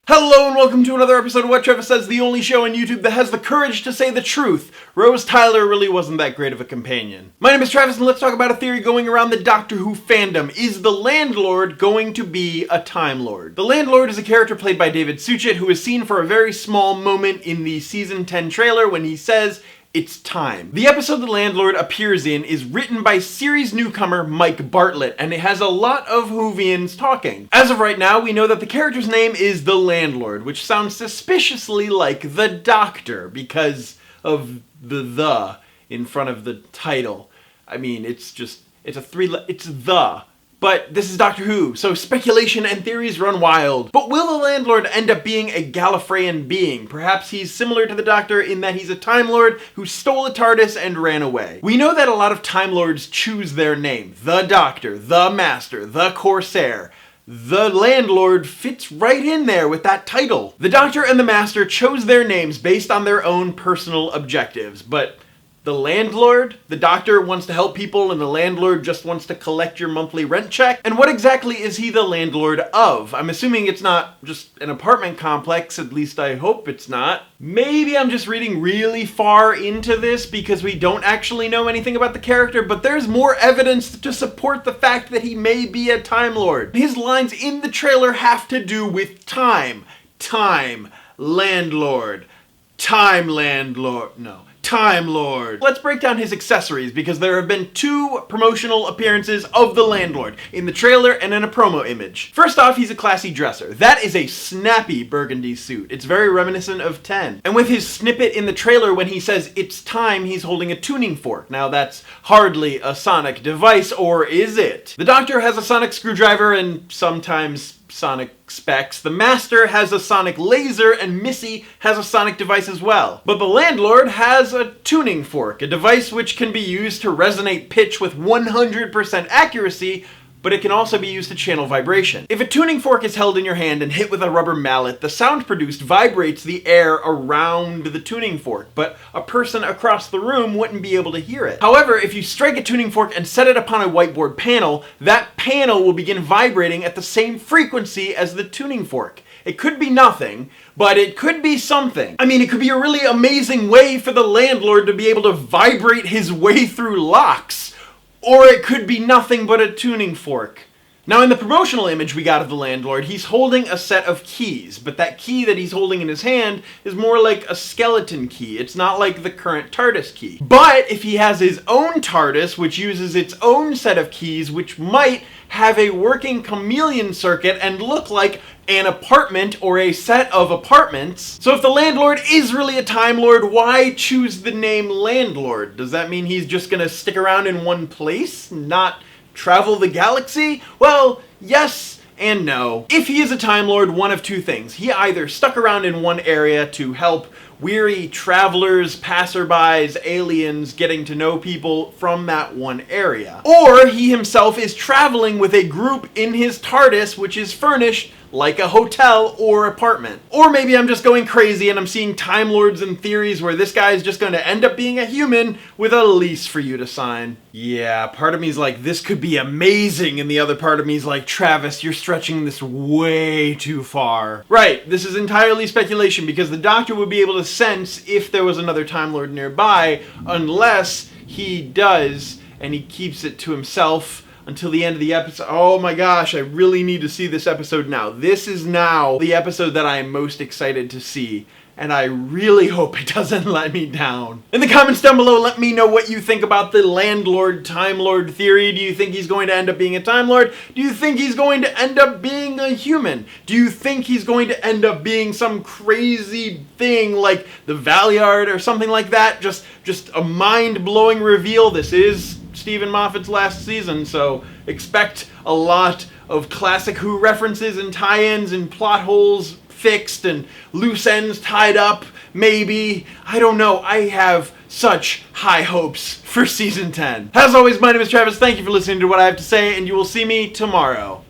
Hello and welcome to another episode of What Travis Says, the only show on YouTube that has the courage to say the truth. Rose Tyler really wasn't that great of a companion. My name is Travis and let's talk about a theory going around the Doctor Who fandom. Is the Landlord going to be a Time Lord? The Landlord is a character played by David Suchet who is seen for a very small moment in the Season 10 trailer when he says, "It's time." The episode the Landlord appears in is written by series newcomer Mike Bartlett, and it has a lot of Whovians talking. As of right now, we know that the character's name is the Landlord, which sounds suspiciously like the Doctor because of the in front of the title. I mean, it's the. But this is Doctor Who, so speculation and theories run wild. But will the Landlord end up being a Gallifreyan being? Perhaps he's similar to the Doctor in that he's a Time Lord who stole a TARDIS and ran away. We know that a lot of Time Lords choose their name. The Doctor, the Master, the Corsair. The Landlord fits right in there with that title. The Doctor and the Master chose their names based on their own personal objectives, but the Landlord? The Doctor wants to help people and the Landlord just wants to collect your monthly rent check? And what exactly is he the Landlord of? I'm assuming it's not just an apartment complex, at least I hope it's not. Maybe I'm just reading really far into this because we don't actually know anything about the character, but there's more evidence to support the fact that he may be a Time Lord. His lines in the trailer have to do with time. Time. Landlord. Time Landlord. No. Time Lord. Let's break down his accessories because there have been two promotional appearances of the Landlord, in the trailer and in a promo image. First off, he's a classy dresser. That is a snappy burgundy suit. It's very reminiscent of 10. And with his snippet in the trailer when he says it's time, he's holding a tuning fork. Now that's hardly a sonic device, or is it? The Doctor has a sonic screwdriver and sometimes sonic specs. The Master has a sonic laser and Missy has a sonic device as well. But the Landlord has a tuning fork, a device which can be used to resonate pitch with 100% accuracy, but it can also be used to channel vibration. If a tuning fork is held in your hand and hit with a rubber mallet, the sound produced vibrates the air around the tuning fork, but a person across the room wouldn't be able to hear it. However, if you strike a tuning fork and set it upon a whiteboard panel, that panel will begin vibrating at the same frequency as the tuning fork. It could be nothing, but it could be something. I mean, it could be a really amazing way for the Landlord to be able to vibrate his way through locks. Or it could be nothing but a tuning fork. Now in the promotional image we got of the Landlord, he's holding a set of keys, but that key that he's holding in his hand is more like a skeleton key. It's not like the current TARDIS key. But if he has his own TARDIS, which uses its own set of keys, which might have a working chameleon circuit and look like an apartment or a set of apartments. So if the Landlord is really a Time Lord, why choose the name Landlord? Does that mean he's just gonna stick around in one place, not travel the galaxy? Well, yes and no. If he is a Time Lord, one of two things. He either stuck around in one area to help weary travelers, passerbys, aliens getting to know people from that one area. Or he himself is traveling with a group in his TARDIS, which is furnished like a hotel or apartment. Or maybe I'm just going crazy and I'm seeing Time Lords and theories where this guy is just going to end up being a human with a lease for you to sign. Yeah, part of me is like, this could be amazing, and the other part of me is like, Travis, you're stretching this way too far. Right, this is entirely speculation because the Doctor would be able to sense if there was another Time Lord nearby, unless he does, and he keeps it to himself until the end of the episode. Oh my gosh, I really need to see this episode now. This is now the episode that I am most excited to see, and I really hope it doesn't let me down. In the comments down below, let me know what you think about the Landlord Time Lord theory. Do you think he's going to end up being a Time Lord? Do you think he's going to end up being a human? Do you think he's going to end up being some crazy thing like the Valeyard or something like that? Just a mind-blowing reveal. This is Stephen Moffat's last season, so expect a lot of classic Who references and tie-ins and plot holes fixed and loose ends tied up, maybe. I don't know. I have such high hopes for season 10. As always, my name is Travis. Thank you for listening to what I have to say, and you will see me tomorrow.